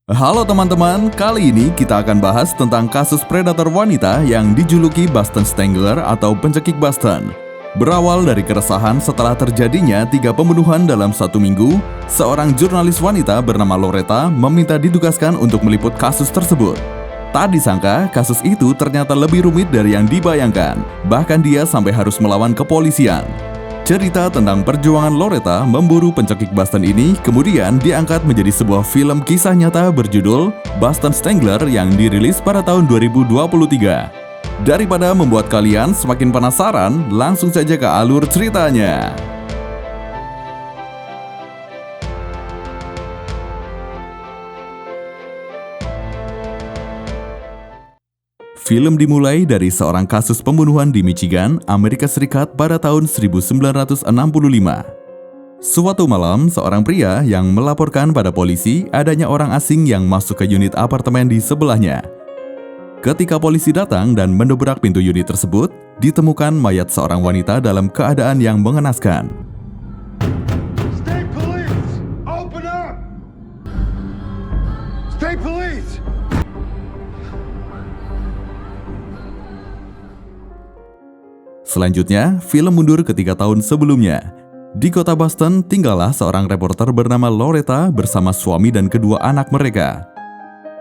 Halo teman-teman, kali ini kita akan bahas tentang kasus predator wanita yang dijuluki Boston Strangler atau pencekik Boston. Berawal dari keresahan setelah terjadinya 3 pembunuhan dalam 1 minggu, seorang jurnalis wanita bernama Loretta meminta ditugaskan untuk meliput kasus tersebut. Tak disangka, kasus itu ternyata lebih rumit dari yang dibayangkan, bahkan dia sampai harus melawan kepolisian. Cerita tentang perjuangan Loretta memburu pencekik Boston ini kemudian diangkat menjadi sebuah film kisah nyata berjudul Boston Strangler yang dirilis pada tahun 2023. Daripada membuat kalian semakin penasaran, langsung saja ke alur ceritanya. Film dimulai dari seorang kasus pembunuhan di Michigan, Amerika Serikat pada tahun 1965. Suatu malam, seorang pria yang melaporkan pada polisi adanya orang asing yang masuk ke unit apartemen di sebelahnya. Ketika polisi datang dan mendobrak pintu unit tersebut, ditemukan mayat seorang wanita dalam keadaan yang mengenaskan. State police! Open up! State police! Selanjutnya, film mundur ke 3 tahun sebelumnya. Di kota Boston, tinggallah seorang reporter bernama Loretta bersama suami dan kedua anak mereka.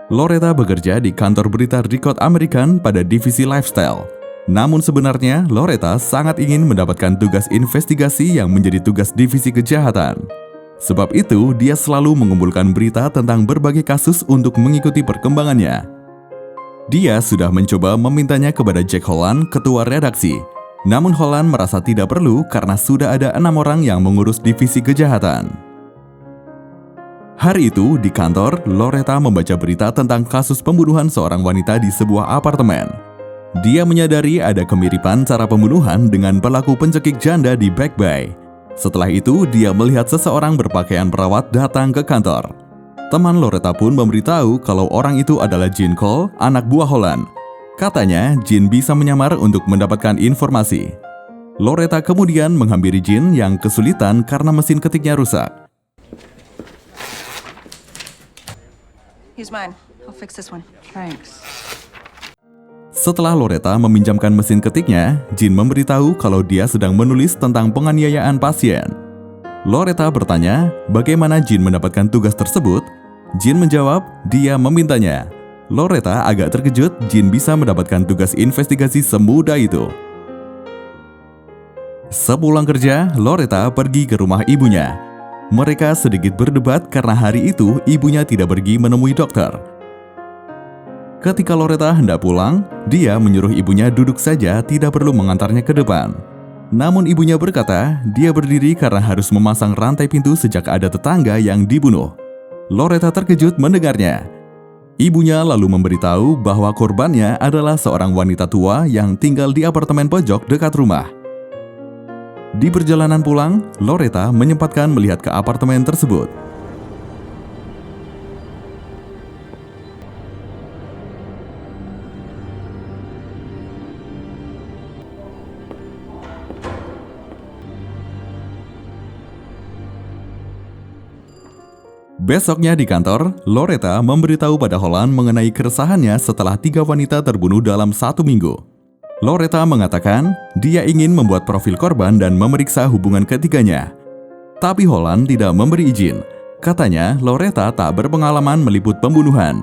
Loretta bekerja di kantor berita Record American pada divisi lifestyle. Namun sebenarnya, Loretta sangat ingin mendapatkan tugas investigasi yang menjadi tugas divisi kejahatan. Sebab itu, dia selalu mengumpulkan berita tentang berbagai kasus untuk mengikuti perkembangannya. Dia sudah mencoba memintanya kepada Jack Holland, ketua redaksi. Namun Holland merasa tidak perlu karena sudah ada 6 orang yang mengurus divisi kejahatan. Hari itu di kantor, Loretta membaca berita tentang kasus pembunuhan seorang wanita di sebuah apartemen. Dia menyadari ada kemiripan cara pembunuhan dengan pelaku pencekik janda di Back Bay. Setelah itu, dia melihat seseorang berpakaian perawat datang ke kantor. Teman Loretta pun memberitahu kalau orang itu adalah Jean Cole, anak buah Holland. Katanya, Jean bisa menyamar untuk mendapatkan informasi. Loretta kemudian menghampiri Jean yang kesulitan karena mesin ketiknya rusak. Here's mine. I'll fix this one. Thanks. Setelah Loretta meminjamkan mesin ketiknya, Jean memberitahu kalau dia sedang menulis tentang penganiayaan pasien. Loretta bertanya, bagaimana Jean mendapatkan tugas tersebut? Jean menjawab, dia memintanya. Loretta agak terkejut Jean bisa mendapatkan tugas investigasi semudah itu. Sepulang kerja, Loretta pergi ke rumah ibunya. Mereka sedikit berdebat karena hari itu ibunya tidak pergi menemui dokter. Ketika Loretta hendak pulang, dia menyuruh ibunya duduk saja, tidak perlu mengantarnya ke depan. Namun ibunya berkata, dia berdiri karena harus memasang rantai pintu sejak ada tetangga yang dibunuh. Loretta terkejut mendengarnya. Ibunya lalu memberitahu bahwa korbannya adalah seorang wanita tua yang tinggal di apartemen pojok dekat rumah. Di perjalanan pulang, Loretta menyempatkan melihat ke apartemen tersebut. Besoknya di kantor, Loretta memberitahu pada Holland mengenai keresahannya setelah 3 wanita terbunuh dalam 1 minggu. Loretta mengatakan dia ingin membuat profil korban dan memeriksa hubungan ketiganya. Tapi Holland tidak memberi izin. Katanya Loretta tak berpengalaman meliput pembunuhan.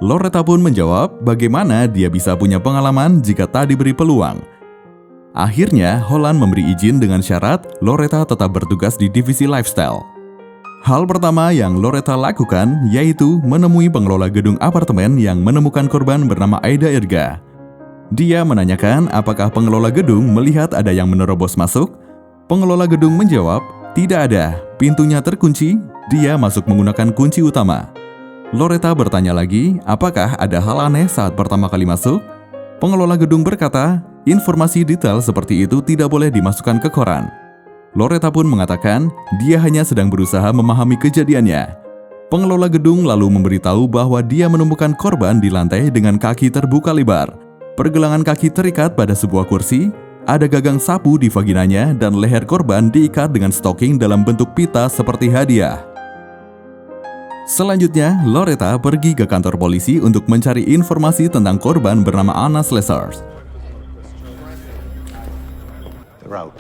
Loretta pun menjawab bagaimana dia bisa punya pengalaman jika tak diberi peluang. Akhirnya Holland memberi izin dengan syarat Loretta tetap bertugas di divisi lifestyle. Hal pertama yang Loretta lakukan yaitu menemui pengelola gedung apartemen yang menemukan korban bernama Aida Irga. Dia menanyakan apakah pengelola gedung melihat ada yang menerobos masuk. Pengelola gedung menjawab, tidak ada, pintunya terkunci, dia masuk menggunakan kunci utama. Loretta bertanya lagi, apakah ada hal aneh saat pertama kali masuk? Pengelola gedung berkata, informasi detail seperti itu tidak boleh dimasukkan ke koran. Loretta pun mengatakan dia hanya sedang berusaha memahami kejadiannya. Pengelola gedung lalu memberitahu bahwa dia menemukan korban di lantai dengan kaki terbuka lebar. Pergelangan kaki terikat pada sebuah kursi, ada gagang sapu di vaginanya dan leher korban diikat dengan stocking dalam bentuk pita seperti hadiah. Selanjutnya, Loretta pergi ke kantor polisi untuk mencari informasi tentang korban bernama Anna Slessers. They're out.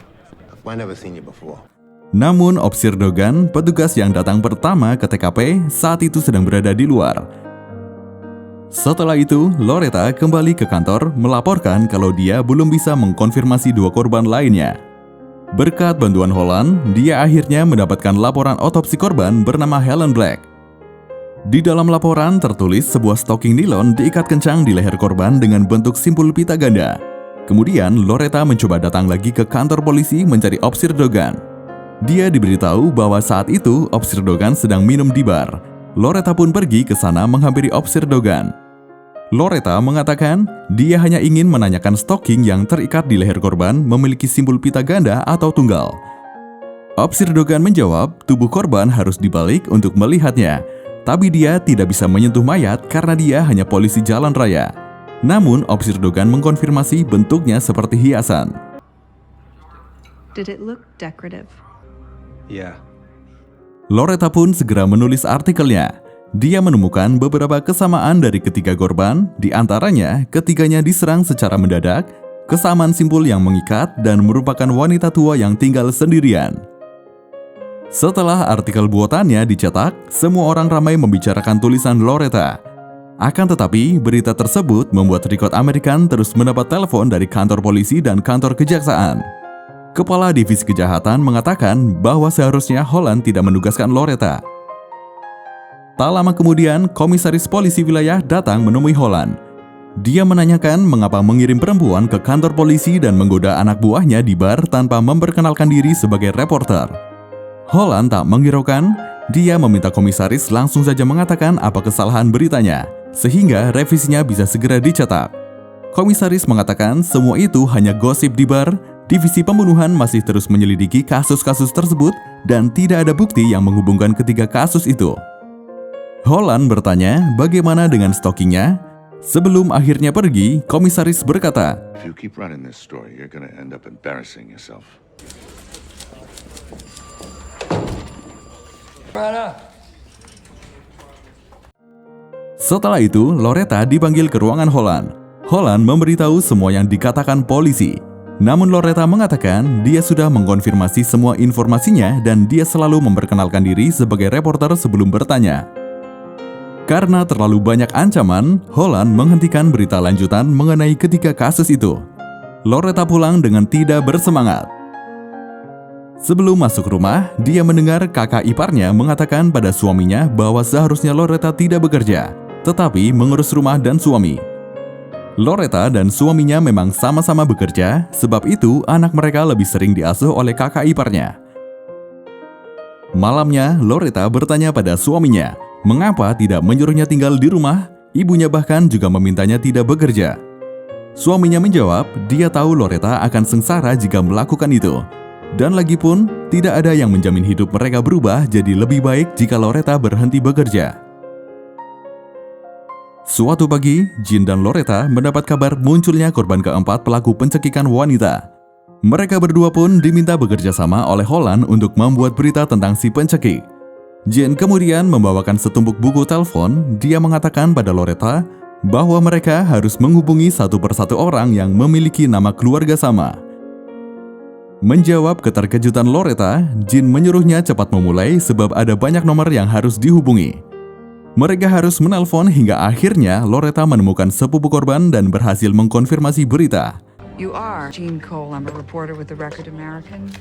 I've never seen you before. Namun, Opsir Dogan, petugas yang datang pertama ke TKP, saat itu sedang berada di luar. Setelah itu, Loretta kembali ke kantor melaporkan kalau dia belum bisa mengkonfirmasi dua korban lainnya. Berkat bantuan Holland, dia akhirnya mendapatkan laporan otopsi korban bernama Helen Black. Di dalam laporan tertulis sebuah stocking nilon diikat kencang di leher korban dengan bentuk simpul pita ganda. Kemudian, Loretta mencoba datang lagi ke kantor polisi mencari Opsir Dogan. Dia diberitahu bahwa saat itu Opsir Dogan sedang minum di bar. Loretta pun pergi ke sana menghampiri Opsir Dogan. Loretta mengatakan dia hanya ingin menanyakan stocking yang terikat di leher korban memiliki simbol pita ganda atau tunggal. Opsir Dogan menjawab tubuh korban harus dibalik untuk melihatnya, tapi dia tidak bisa menyentuh mayat karena dia hanya polisi jalan raya. Namun Opsir Dogan mengkonfirmasi bentuknya seperti hiasan. Did it look decorative? Yeah. Loretta pun segera menulis artikelnya. Dia menemukan beberapa kesamaan dari ketiga korban, di antaranya ketiganya diserang secara mendadak, kesamaan simpul yang mengikat, dan merupakan wanita tua yang tinggal sendirian. Setelah artikel buatannya dicetak, semua orang ramai membicarakan tulisan Loretta. Akan tetapi, berita tersebut membuat Record American terus mendapat telepon dari kantor polisi dan kantor kejaksaan. Kepala Divisi Kejahatan mengatakan bahwa seharusnya Holland tidak menugaskan Loretta. Tak lama kemudian, komisaris polisi wilayah datang menemui Holland. Dia menanyakan mengapa mengirim perempuan ke kantor polisi dan menggoda anak buahnya di bar tanpa memperkenalkan diri sebagai reporter. Holland tak menghiraukan, dia meminta komisaris langsung saja mengatakan apa kesalahan beritanya, sehingga revisinya bisa segera dicetak. Komisaris mengatakan semua itu hanya gosip di bar. Divisi pembunuhan masih terus menyelidiki kasus-kasus tersebut dan tidak ada bukti yang menghubungkan ketiga kasus itu. Holland bertanya bagaimana dengan stockingnya. Sebelum akhirnya pergi, komisaris berkata, If you keep running this story, you're gonna end up embarrassing yourself. Setelah itu, Loretta dipanggil ke ruangan Holland. Holland memberitahu semua yang dikatakan polisi. Namun Loretta mengatakan dia sudah mengkonfirmasi semua informasinya dan dia selalu memperkenalkan diri sebagai reporter sebelum bertanya. Karena terlalu banyak ancaman, Holland menghentikan berita lanjutan mengenai ketiga kasus itu. Loretta pulang dengan tidak bersemangat. Sebelum masuk rumah, dia mendengar kakak iparnya mengatakan pada suaminya bahwa seharusnya Loretta tidak bekerja, tetapi mengurus rumah dan suami. Loretta dan suaminya memang sama-sama bekerja, sebab itu anak mereka lebih sering diasuh oleh kakak iparnya. Malamnya, Loretta bertanya pada suaminya, mengapa tidak menyuruhnya tinggal di rumah, ibunya bahkan juga memintanya tidak bekerja. Suaminya menjawab, dia tahu Loretta akan sengsara jika melakukan itu. Dan lagi pun, tidak ada yang menjamin hidup mereka berubah jadi lebih baik jika Loretta berhenti bekerja. Suatu pagi, Jean dan Loretta mendapat kabar munculnya korban keempat pelaku pencekikan wanita. Mereka berdua pun diminta bekerja sama oleh Holland untuk membuat berita tentang si pencekik. Jean kemudian membawakan setumpuk buku telepon. Dia mengatakan pada Loretta bahwa mereka harus menghubungi satu persatu orang yang memiliki nama keluarga sama. Menjawab keterkejutan Loretta, Jean menyuruhnya cepat memulai sebab ada banyak nomor yang harus dihubungi. Mereka harus menelpon hingga akhirnya Loretta menemukan sepupu korban dan berhasil mengkonfirmasi berita. You are Gene Cole. I'm a reporter with the Record American.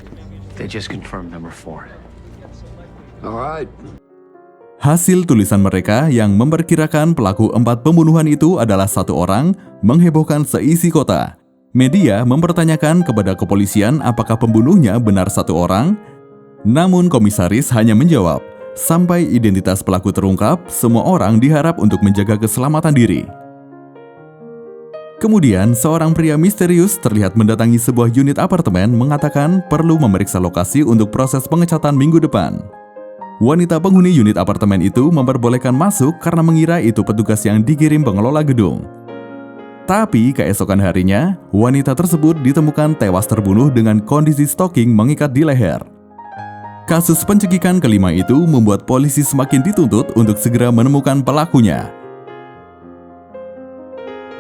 They just confirmed number 4. All right. Hasil tulisan mereka yang memperkirakan pelaku 4 pembunuhan itu adalah satu orang menghebohkan seisi kota. Media mempertanyakan kepada kepolisian apakah pembunuhnya benar satu orang. Namun komisaris hanya menjawab, sampai identitas pelaku terungkap, semua orang diharap untuk menjaga keselamatan diri. Kemudian, seorang pria misterius terlihat mendatangi sebuah unit apartemen mengatakan perlu memeriksa lokasi untuk proses pengecatan minggu depan. Wanita penghuni unit apartemen itu memperbolehkan masuk karena mengira itu petugas yang dikirim pengelola gedung. Tapi keesokan harinya, wanita tersebut ditemukan tewas terbunuh dengan kondisi stocking mengikat di leher. Kasus pencekikan kelima itu membuat polisi semakin dituntut untuk segera menemukan pelakunya.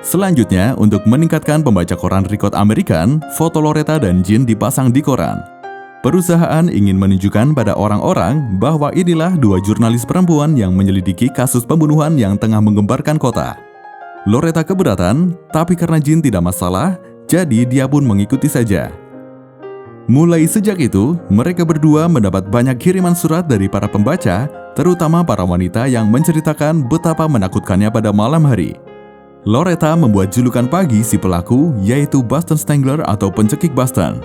Selanjutnya, untuk meningkatkan pembaca koran Record American, foto Loretta dan Jean dipasang di koran. Perusahaan ingin menunjukkan pada orang-orang bahwa inilah dua jurnalis perempuan yang menyelidiki kasus pembunuhan yang tengah menggemparkan kota. Loretta keberatan, tapi karena Jean tidak masalah, jadi dia pun mengikuti saja. Mulai sejak itu, mereka berdua mendapat banyak kiriman surat dari para pembaca, terutama para wanita yang menceritakan betapa menakutkannya pada malam hari. Loretta membuat julukan pagi si pelaku, yaitu Boston Strangler atau pencekik Boston.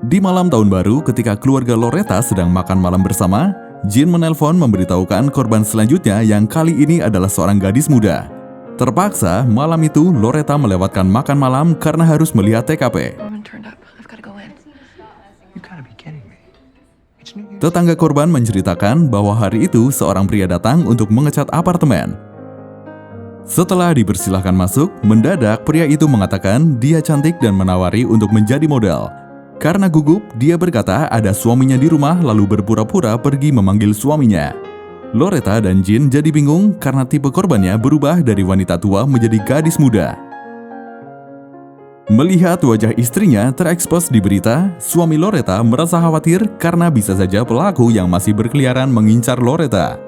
Di malam tahun baru, ketika keluarga Loretta sedang makan malam bersama, Jean menelpon memberitahukan korban selanjutnya yang kali ini adalah seorang gadis muda. Terpaksa, malam itu Loretta melewatkan makan malam karena harus melihat TKP. Tetangga korban menceritakan bahwa hari itu seorang pria datang untuk mengecat apartemen. Setelah dipersilahkan masuk, mendadak pria itu mengatakan dia cantik dan menawari untuk menjadi model. Karena gugup, dia berkata ada suaminya di rumah lalu berpura-pura pergi memanggil suaminya. Loretta dan Jean jadi bingung karena tipe korbannya berubah dari wanita tua menjadi gadis muda. Melihat wajah istrinya terekspos di berita, suami Loretta merasa khawatir karena bisa saja pelaku yang masih berkeliaran mengincar Loretta.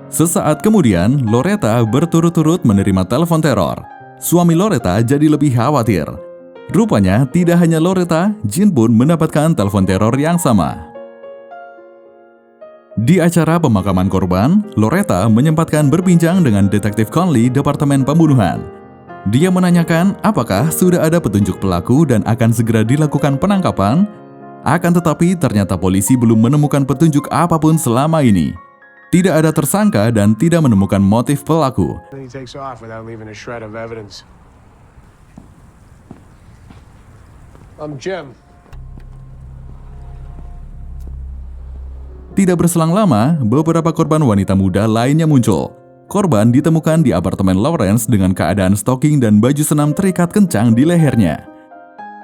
Sesaat kemudian, Loretta berturut-turut menerima telepon teror. Suami Loretta jadi lebih khawatir. Rupanya tidak hanya Loretta, Jean pun mendapatkan telepon teror yang sama. Di acara pemakaman korban, Loretta menyempatkan berbincang dengan Detektif Conley Departemen Pembunuhan. Dia menanyakan apakah sudah ada petunjuk pelaku dan akan segera dilakukan penangkapan. Akan tetapi ternyata polisi belum menemukan petunjuk apapun selama ini. Tidak ada tersangka dan tidak menemukan motif pelaku. Jim. Tidak berselang lama, beberapa korban wanita muda lainnya muncul. Korban ditemukan di apartemen Lawrence dengan keadaan stocking dan baju senam terikat kencang di lehernya.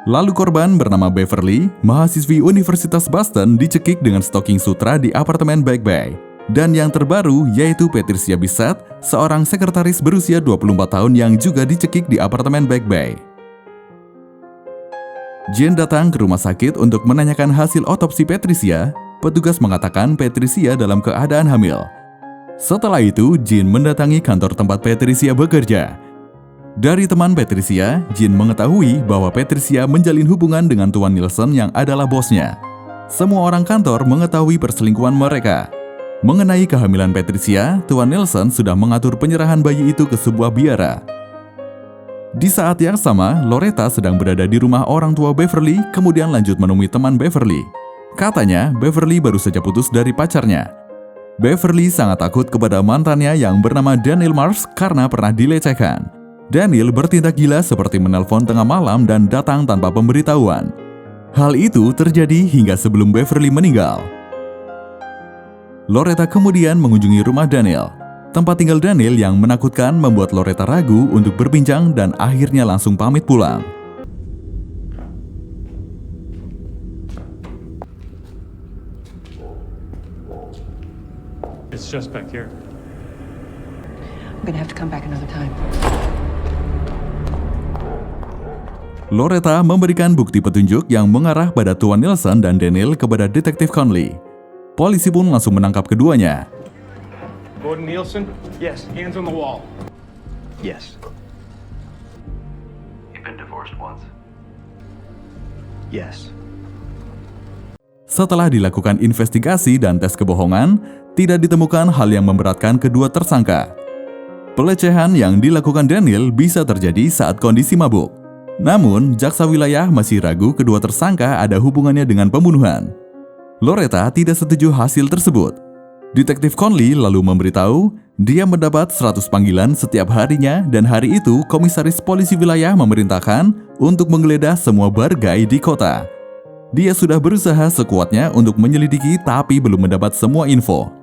Lalu korban bernama Beverly, mahasiswi Universitas Boston, dicekik dengan stocking sutra di apartemen Back Bay. Dan yang terbaru yaitu Patricia Bissett, seorang sekretaris berusia 24 tahun yang juga dicekik di apartemen Back Bay. Jean datang ke rumah sakit untuk menanyakan hasil otopsi Patricia. Petugas mengatakan Patricia dalam keadaan hamil. Setelah itu, Jean mendatangi kantor tempat Patricia bekerja. Dari teman Patricia, Jean mengetahui bahwa Patricia menjalin hubungan dengan Tuan Nielsen yang adalah bosnya. Semua orang kantor mengetahui perselingkuhan mereka. Mengenai kehamilan Patricia, Tuan Nielsen sudah mengatur penyerahan bayi itu ke sebuah biara. Di saat yang sama, Loretta sedang berada di rumah orang tua Beverly, kemudian lanjut menemui teman Beverly. Katanya, Beverly baru saja putus dari pacarnya. Beverly sangat takut kepada mantannya yang bernama Daniel Mars karena pernah dilecehkan. Daniel bertindak gila seperti menelpon tengah malam dan datang tanpa pemberitahuan. Hal itu terjadi hingga sebelum Beverly meninggal. Loretta kemudian mengunjungi rumah Daniel. Tempat tinggal Daniel yang menakutkan membuat Loretta ragu untuk berbincang dan akhirnya langsung pamit pulang. It's just back here. I'm gonna have to come back another time. Loretta memberikan bukti petunjuk yang mengarah pada Tuan Nielsen dan Daniel kepada Detektif Conley. Polisi pun langsung menangkap keduanya. Gordon Nielsen? Yes. Hands on the wall. Yes. You've been divorced once? Yes. Setelah dilakukan investigasi dan tes kebohongan, tidak ditemukan hal yang memberatkan kedua tersangka. Pelecehan yang dilakukan Daniel bisa terjadi saat kondisi mabuk. Namun, jaksa wilayah masih ragu kedua tersangka ada hubungannya dengan pembunuhan. Loretta tidak setuju hasil tersebut. Detektif Conley lalu memberitahu dia mendapat 100 panggilan setiap harinya dan hari itu komisaris polisi wilayah memerintahkan untuk menggeledah semua bargai di kota. Dia sudah berusaha sekuatnya untuk menyelidiki tapi belum mendapat semua info.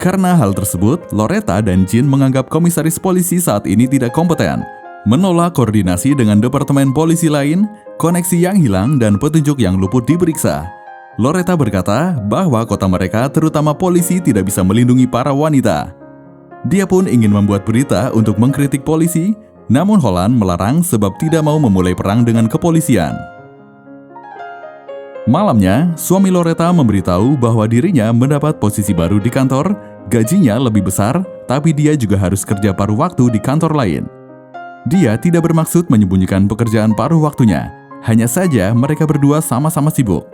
Karena hal tersebut, Loretta dan Jean menganggap komisaris polisi saat ini tidak kompeten, menolak koordinasi dengan departemen polisi lain, koneksi yang hilang, dan petunjuk yang luput diperiksa. Loretta berkata bahwa kota mereka, terutama polisi, tidak bisa melindungi para wanita. Dia pun ingin membuat berita untuk mengkritik polisi, namun Holland melarang sebab tidak mau memulai perang dengan kepolisian. Malamnya, suami Loretta memberitahu bahwa dirinya mendapat posisi baru di kantor, gajinya lebih besar, tapi dia juga harus kerja paruh waktu di kantor lain. Dia tidak bermaksud menyembunyikan pekerjaan paruh waktunya, hanya saja mereka berdua sama-sama sibuk.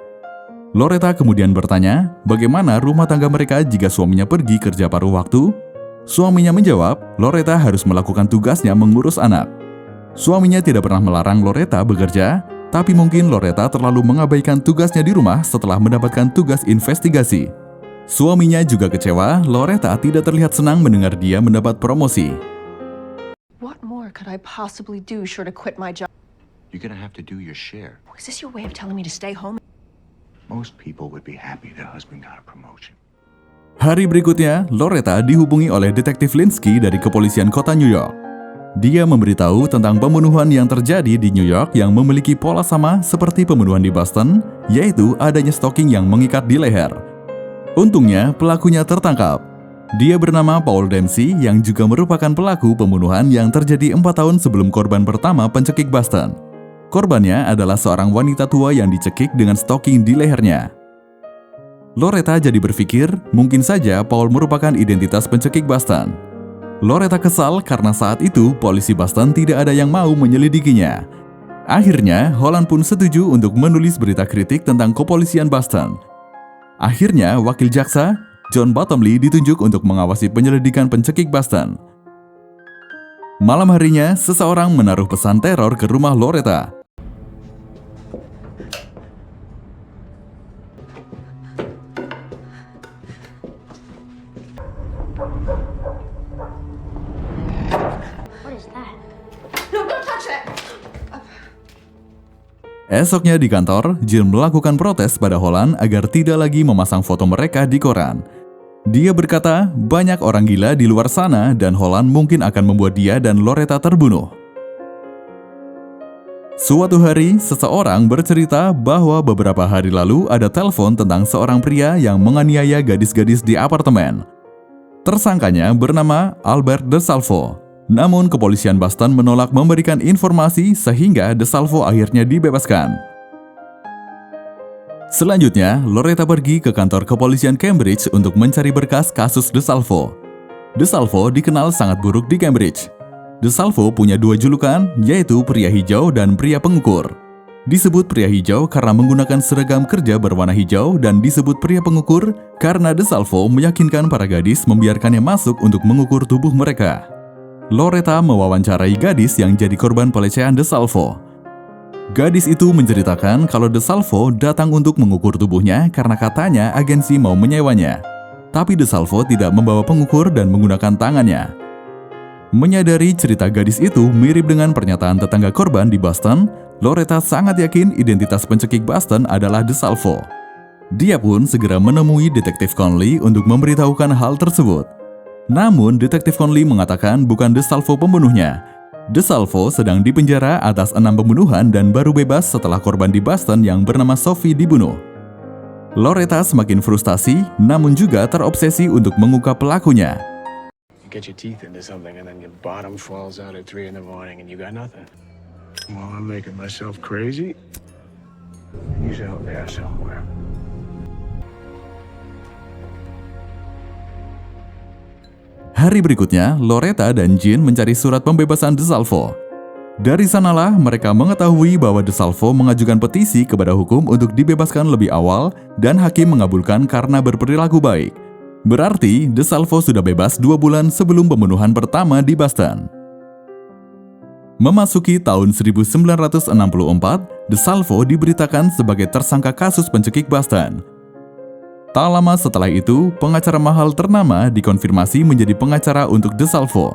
Loretta kemudian bertanya, bagaimana rumah tangga mereka jika suaminya pergi kerja paruh waktu? Suaminya menjawab, Loretta harus melakukan tugasnya mengurus anak. Suaminya tidak pernah melarang Loretta bekerja, tapi mungkin Loretta terlalu mengabaikan tugasnya di rumah setelah mendapatkan tugas investigasi. Suaminya juga kecewa, Loretta tidak terlihat senang mendengar dia mendapat promosi. What more could I possibly do short of quit my job? You're gonna have to do your share. Is this your way of telling me to stay home? Most people would be happy their husband got a promotion. Hari berikutnya, Loretta dihubungi oleh detektif Linsky dari kepolisian kota New York. Dia memberitahu tentang pembunuhan yang terjadi di New York yang memiliki pola sama seperti pembunuhan di Boston, yaitu adanya stocking yang mengikat di leher. Untungnya, pelakunya tertangkap. Dia bernama Paul Dempsey yang juga merupakan pelaku pembunuhan yang terjadi 4 tahun sebelum korban pertama pencekik Boston. Korbannya adalah seorang wanita tua yang dicekik dengan stocking di lehernya. Loretta jadi berpikir, mungkin saja Paul merupakan identitas pencekik Boston. Loretta kesal karena saat itu polisi Boston tidak ada yang mau menyelidikinya. Akhirnya, Holland pun setuju untuk menulis berita kritik tentang kepolisian Boston. Akhirnya, wakil jaksa, John Bottomley, ditunjuk untuk mengawasi penyelidikan pencekik Boston. Malam harinya, seseorang menaruh pesan teror ke rumah Loretta. Esoknya di kantor, Jill melakukan protes pada Holland agar tidak lagi memasang foto mereka di koran. Dia berkata, banyak orang gila di luar sana dan Holland mungkin akan membuat dia dan Loretta terbunuh. Suatu hari, seseorang bercerita bahwa beberapa hari lalu ada telepon tentang seorang pria yang menganiaya gadis-gadis di apartemen. Tersangkanya bernama Albert DeSalvo. Namun kepolisian Boston menolak memberikan informasi sehingga DeSalvo akhirnya dibebaskan. Selanjutnya, Loretta pergi ke kantor kepolisian Cambridge untuk mencari berkas kasus DeSalvo. DeSalvo dikenal sangat buruk di Cambridge. DeSalvo punya 2 julukan, yaitu pria hijau dan pria pengukur. Disebut pria hijau karena menggunakan seragam kerja berwarna hijau dan disebut pria pengukur karena DeSalvo meyakinkan para gadis membiarkannya masuk untuk mengukur tubuh mereka. Loretta mewawancarai gadis yang jadi korban pelecehan DeSalvo. Gadis itu menceritakan kalau DeSalvo datang untuk mengukur tubuhnya karena katanya agensi mau menyewanya. Tapi DeSalvo tidak membawa pengukur dan menggunakan tangannya. Menyadari cerita gadis itu mirip dengan pernyataan tetangga korban di Boston, Loretta sangat yakin identitas pencekik Boston adalah DeSalvo. Dia pun segera menemui detektif Conley untuk memberitahukan hal tersebut. Namun, detektif Conley mengatakan bukan DeSalvo pembunuhnya. DeSalvo sedang dipenjara atas 6 pembunuhan dan baru bebas setelah korban di Boston yang bernama Sophie dibunuh. Loretta semakin frustasi, namun juga terobsesi untuk mengungkap pelakunya. You get your teeth into something and then your bottom falls out at 3 in the morning and you got nothing. Well, I'm making myself crazy. He's out there somewhere. Hari berikutnya, Loretta dan Jean mencari surat pembebasan DeSalvo. Dari sanalah mereka mengetahui bahwa DeSalvo mengajukan petisi kepada hukum untuk dibebaskan lebih awal dan hakim mengabulkan karena berperilaku baik. Berarti DeSalvo sudah bebas 2 bulan sebelum pembunuhan pertama di Boston. Memasuki tahun 1964, DeSalvo diberitakan sebagai tersangka kasus pencekik Boston. Tak lama setelah itu, pengacara mahal ternama dikonfirmasi menjadi pengacara untuk DeSalvo.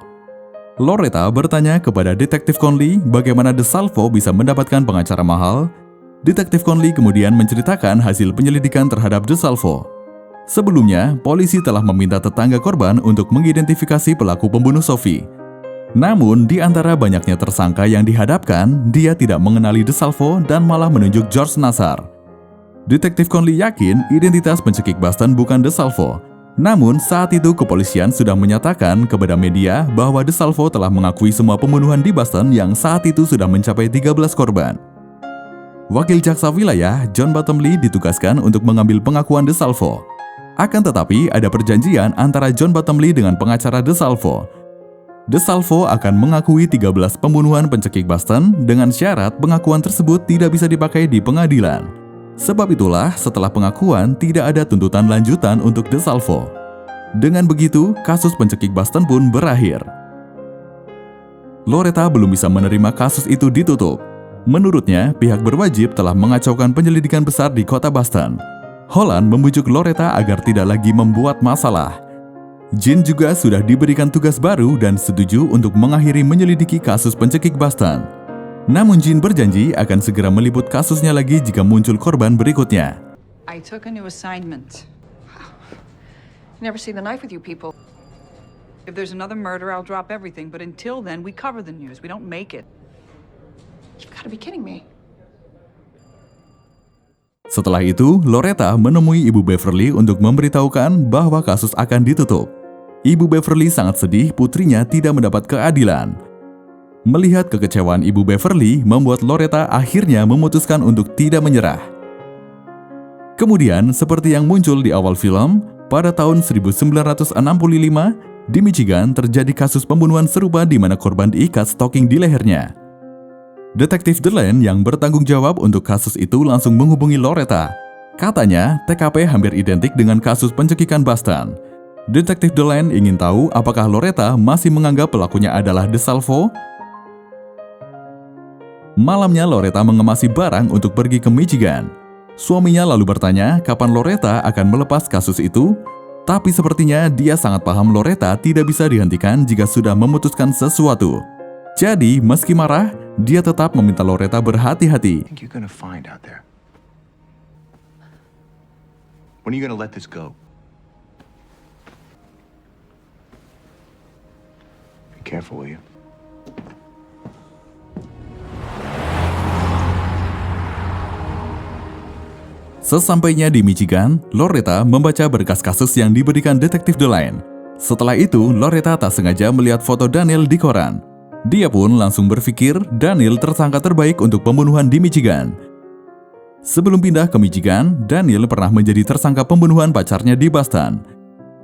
Loretta bertanya kepada detektif Conley bagaimana DeSalvo bisa mendapatkan pengacara mahal. Detektif Conley kemudian menceritakan hasil penyelidikan terhadap DeSalvo. Sebelumnya, polisi telah meminta tetangga korban untuk mengidentifikasi pelaku pembunuh Sophie. Namun, di antara banyaknya tersangka yang dihadapkan, dia tidak mengenali DeSalvo dan malah menunjuk George Nassar. Detektif Conley yakin identitas pencekik Boston bukan DeSalvo. Namun, saat itu kepolisian sudah menyatakan kepada media bahwa DeSalvo telah mengakui semua pembunuhan di Boston yang saat itu sudah mencapai 13 korban. Wakil Jaksa Wilayah, John Bottomley, ditugaskan untuk mengambil pengakuan DeSalvo. Akan tetapi, ada perjanjian antara John Bottomley dengan pengacara DeSalvo. DeSalvo akan mengakui 13 pembunuhan pencekik Boston dengan syarat pengakuan tersebut tidak bisa dipakai di pengadilan. Sebab itulah, setelah pengakuan tidak ada tuntutan lanjutan untuk DeSalvo. Dengan begitu, kasus pencekik Boston pun berakhir. Loretta belum bisa menerima kasus itu ditutup. Menurutnya, pihak berwajib telah mengacaukan penyelidikan besar di kota Boston. Holland membujuk Loretta agar tidak lagi membuat masalah. Jean juga sudah diberikan tugas baru dan setuju untuk mengakhiri menyelidiki kasus pencekik Boston. Namun Jean berjanji akan segera meliput kasusnya lagi jika muncul korban berikutnya. I took a new assignment. Never see the knife with you people. If there's another murder, I'll drop everything. But until then, we cover the news. We don't make it. You've got to be kidding me. Setelah itu, Loretta menemui Ibu Beverly untuk memberitahukan bahwa kasus akan ditutup. Ibu Beverly sangat sedih putrinya tidak mendapat keadilan. Melihat kekecewaan Ibu Beverly membuat Loretta akhirnya memutuskan untuk tidak menyerah. Kemudian, seperti yang muncul di awal film, pada tahun 1965, di Michigan terjadi kasus pembunuhan serupa di mana korban diikat stocking di lehernya. Detektif Delenn yang bertanggung jawab untuk kasus itu langsung menghubungi Loretta. Katanya, TKP hampir identik dengan kasus pencekikan Boston. Detektif Delenn ingin tahu apakah Loretta masih menganggap pelakunya adalah DeSalvo. Malamnya Loretta mengemasi barang untuk pergi ke Michigan. Suaminya lalu bertanya kapan Loretta akan melepas kasus itu, tapi sepertinya dia sangat paham Loretta tidak bisa dihentikan jika sudah memutuskan sesuatu. Jadi, meski marah, dia tetap meminta Loretta berhati-hati. I think you're gonna find out there. When are you gonna let this go? Be careful, will you? Sesampainya di Michigan, Loretta membaca berkas kasus yang diberikan detektif Delenn. Setelah itu, Loretta tak sengaja melihat foto Daniel di koran. Dia pun langsung berpikir Daniel tersangka terbaik untuk pembunuhan di Michigan. Sebelum pindah ke Michigan, Daniel pernah menjadi tersangka pembunuhan pacarnya di Boston.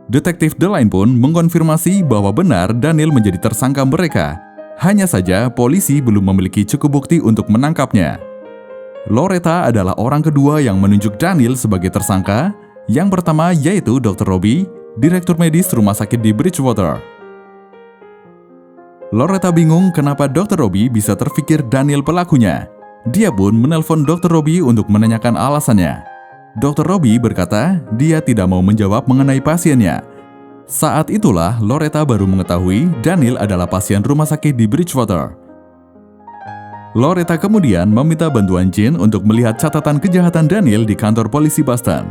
Detektif Delenn pun mengkonfirmasi bahwa benar Daniel menjadi tersangka mereka. Hanya saja, polisi belum memiliki cukup bukti untuk menangkapnya. Loretta adalah orang kedua yang menunjuk Daniel sebagai tersangka. Yang pertama yaitu Dr. Robbie, direktur medis rumah sakit di Bridgewater. Loretta bingung kenapa Dr. Robbie bisa terfikir Daniel pelakunya. Dia pun menelpon Dr. Robbie untuk menanyakan alasannya. Dr. Robbie berkata dia tidak mau menjawab mengenai pasiennya. Saat itulah Loretta baru mengetahui Daniel adalah pasien rumah sakit di Bridgewater. Loretta kemudian meminta bantuan Jean untuk melihat catatan kejahatan Daniel di kantor polisi Boston.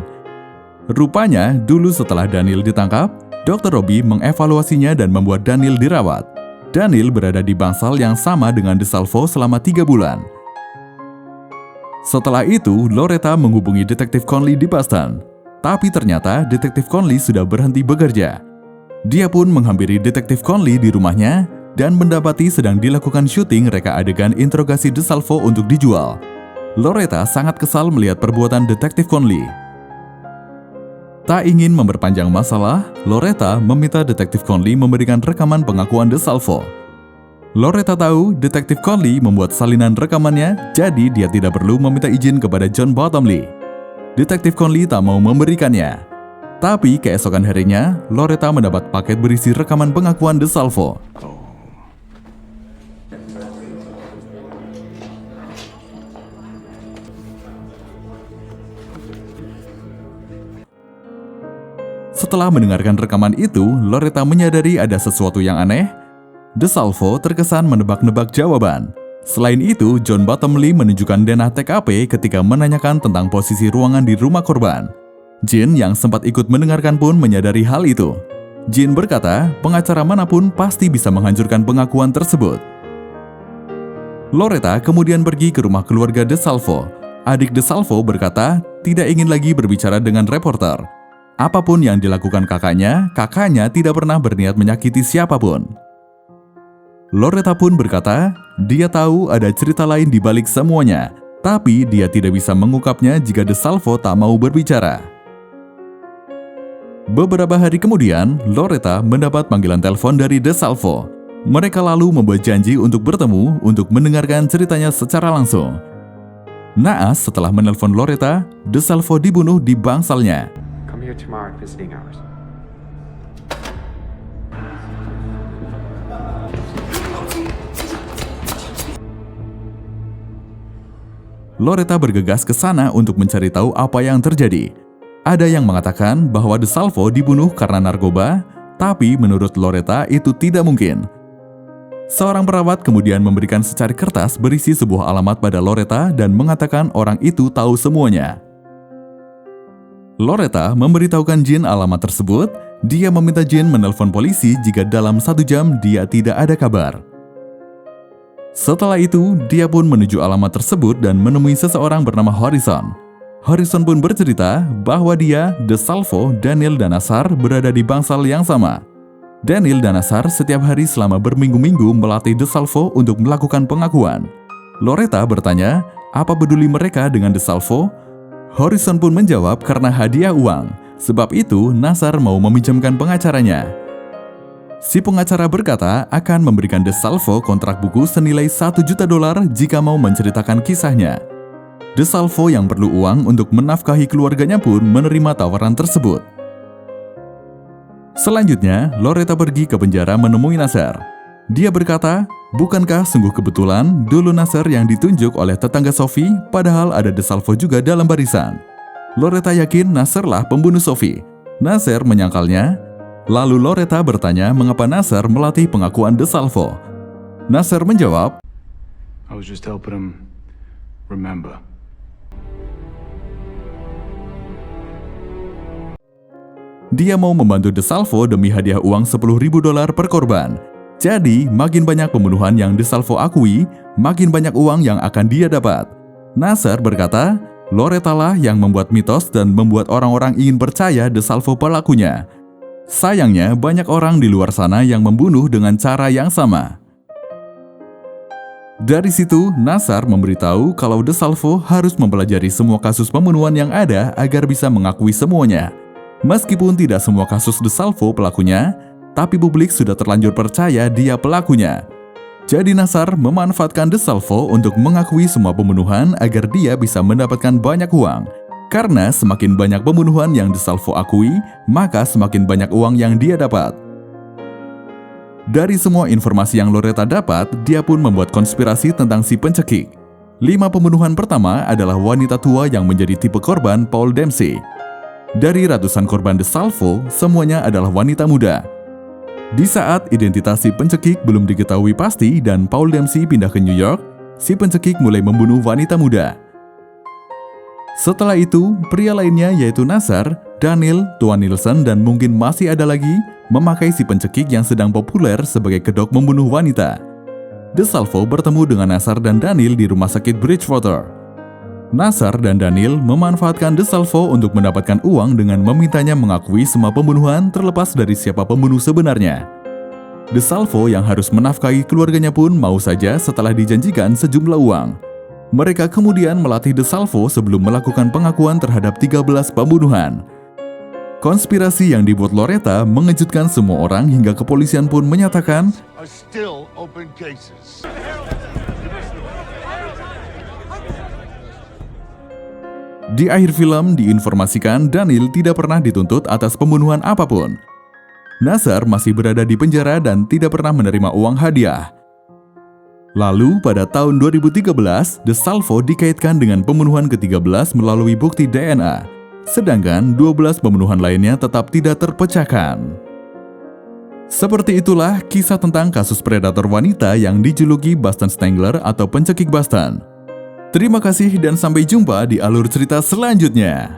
Rupanya, dulu setelah Daniel ditangkap, Dr. Robbie mengevaluasinya dan membuat Daniel dirawat. Daniel berada di bangsal yang sama dengan DeSalvo selama 3 bulan. Setelah itu, Loretta menghubungi detektif Conley di Boston. Tapi ternyata detektif Conley sudah berhenti bekerja. Dia pun menghampiri detektif Conley di rumahnya dan mendapati sedang dilakukan syuting reka adegan interogasi DeSalvo untuk dijual. Loretta sangat kesal melihat perbuatan detektif Conley. Tak ingin memperpanjang masalah, Loretta meminta detektif Conley memberikan rekaman pengakuan DeSalvo. Loretta tahu detektif Conley membuat salinan rekamannya, jadi dia tidak perlu meminta izin kepada John Bottomley. Detektif Conley tak mau memberikannya. Tapi keesokan harinya, Loretta mendapat paket berisi rekaman pengakuan DeSalvo. Setelah mendengarkan rekaman itu, Loretta menyadari ada sesuatu yang aneh. DeSalvo terkesan menebak-nebak jawaban. Selain itu, John Bottomley menunjukkan denah TKP ketika menanyakan tentang posisi ruangan di rumah korban. Jean yang sempat ikut mendengarkan pun menyadari hal itu. Jean berkata, pengacara manapun pasti bisa menghancurkan pengakuan tersebut. Loretta kemudian pergi ke rumah keluarga DeSalvo. Adik DeSalvo berkata tidak ingin lagi berbicara dengan reporter. Apapun yang dilakukan kakaknya tidak pernah berniat menyakiti siapapun. Loretta pun berkata, dia tahu ada cerita lain di balik semuanya, tapi dia tidak bisa mengungkapnya jika DeSalvo tak mau berbicara. Beberapa hari kemudian, Loretta mendapat panggilan telepon dari DeSalvo. Mereka lalu membuat janji untuk bertemu untuk mendengarkan ceritanya secara langsung. Naas setelah menelpon Loretta, DeSalvo dibunuh di bangsalnya. Come here tomorrow at visiting hours. Loretta bergegas ke sana untuk mencari tahu apa yang terjadi. Ada yang mengatakan bahwa DeSalvo dibunuh karena narkoba, tapi menurut Loretta itu tidak mungkin. Seorang perawat kemudian memberikan secari kertas berisi sebuah alamat pada Loretta dan mengatakan orang itu tahu semuanya. Loretta memberitahukan Jean alamat tersebut. Dia meminta Jean menelpon polisi jika dalam 1 jam dia tidak ada kabar. Setelah itu, dia pun menuju alamat tersebut dan menemui seseorang bernama Harrison. Harrison pun bercerita bahwa dia, DeSalvo, Daniel, dan Nassar berada di bangsal yang sama. Daniel dan Nassar setiap hari selama berminggu-minggu melatih DeSalvo untuk melakukan pengakuan. Loretta bertanya, apa peduli mereka dengan DeSalvo? Harrison pun menjawab karena hadiah uang. Sebab itu, Nassar mau meminjamkan pengacaranya. Si pengacara berkata akan memberikan DeSalvo kontrak buku senilai $1 juta jika mau menceritakan kisahnya. DeSalvo yang perlu uang untuk menafkahi keluarganya pun menerima tawaran tersebut. Selanjutnya, Loretta pergi ke penjara menemui Nassar. Dia berkata, bukankah sungguh kebetulan dulu Nassar yang ditunjuk oleh tetangga Sophie, padahal ada DeSalvo juga dalam barisan. Loretta yakin Nassar lah pembunuh Sophie. Nassar menyangkalnya. Lalu Loretta bertanya mengapa Nassar melatih pengakuan DeSalvo. Nassar menjawab, I was just helping him remember. dia mau membantu DeSalvo demi hadiah uang $10.000 per korban. Jadi, makin banyak pembunuhan yang DeSalvo akui, makin banyak uang yang akan dia dapat. Nassar berkata, Loretta lah yang membuat mitos dan membuat orang-orang ingin percaya DeSalvo pelakunya. Sayangnya, banyak orang di luar sana yang membunuh dengan cara yang sama. Dari situ, Nassar memberitahu kalau DeSalvo harus mempelajari semua kasus pembunuhan yang ada agar bisa mengakui semuanya. Meskipun tidak semua kasus DeSalvo pelakunya, tapi publik sudah terlanjur percaya dia pelakunya. Jadi Nassar memanfaatkan DeSalvo untuk mengakui semua pembunuhan agar dia bisa mendapatkan banyak uang. Karena semakin banyak pembunuhan yang DeSalvo akui, maka semakin banyak uang yang dia dapat. Dari semua informasi yang Loretta dapat, dia pun membuat konspirasi tentang si pencekik. 5 pembunuhan pertama adalah wanita tua yang menjadi tipe korban Paul Dempsey. Dari ratusan korban DeSalvo, semuanya adalah wanita muda. Di saat identitas si pencekik belum diketahui pasti dan Paul Dempsey pindah ke New York, si pencekik mulai membunuh wanita muda. Setelah itu, pria lainnya yaitu Nassar, Daniel, Tuan Nielsen, dan mungkin masih ada lagi memakai si pencekik yang sedang populer sebagai kedok membunuh wanita. DeSalvo bertemu dengan Nassar dan Daniel di rumah sakit Bridgewater. Nassar dan Daniel memanfaatkan DeSalvo untuk mendapatkan uang dengan memintanya mengakui semua pembunuhan terlepas dari siapa pembunuh sebenarnya. DeSalvo yang harus menafkahi keluarganya pun mau saja setelah dijanjikan sejumlah uang. Mereka kemudian melatih DeSalvo sebelum melakukan pengakuan terhadap 13 pembunuhan. Konspirasi yang dibuat Loretta mengejutkan semua orang hingga kepolisian pun menyatakan Are still open cases. di akhir film diinformasikan Daniel tidak pernah dituntut atas pembunuhan apapun. Nassar masih berada di penjara dan tidak pernah menerima uang hadiah. Lalu pada tahun 2013, DeSalvo dikaitkan dengan pembunuhan ke-13 melalui bukti DNA. Sedangkan 12 pembunuhan lainnya tetap tidak terpecahkan. Seperti itulah kisah tentang kasus predator wanita yang dijuluki Boston Strangler atau pencekik Boston. Terima kasih dan sampai jumpa di alur cerita selanjutnya.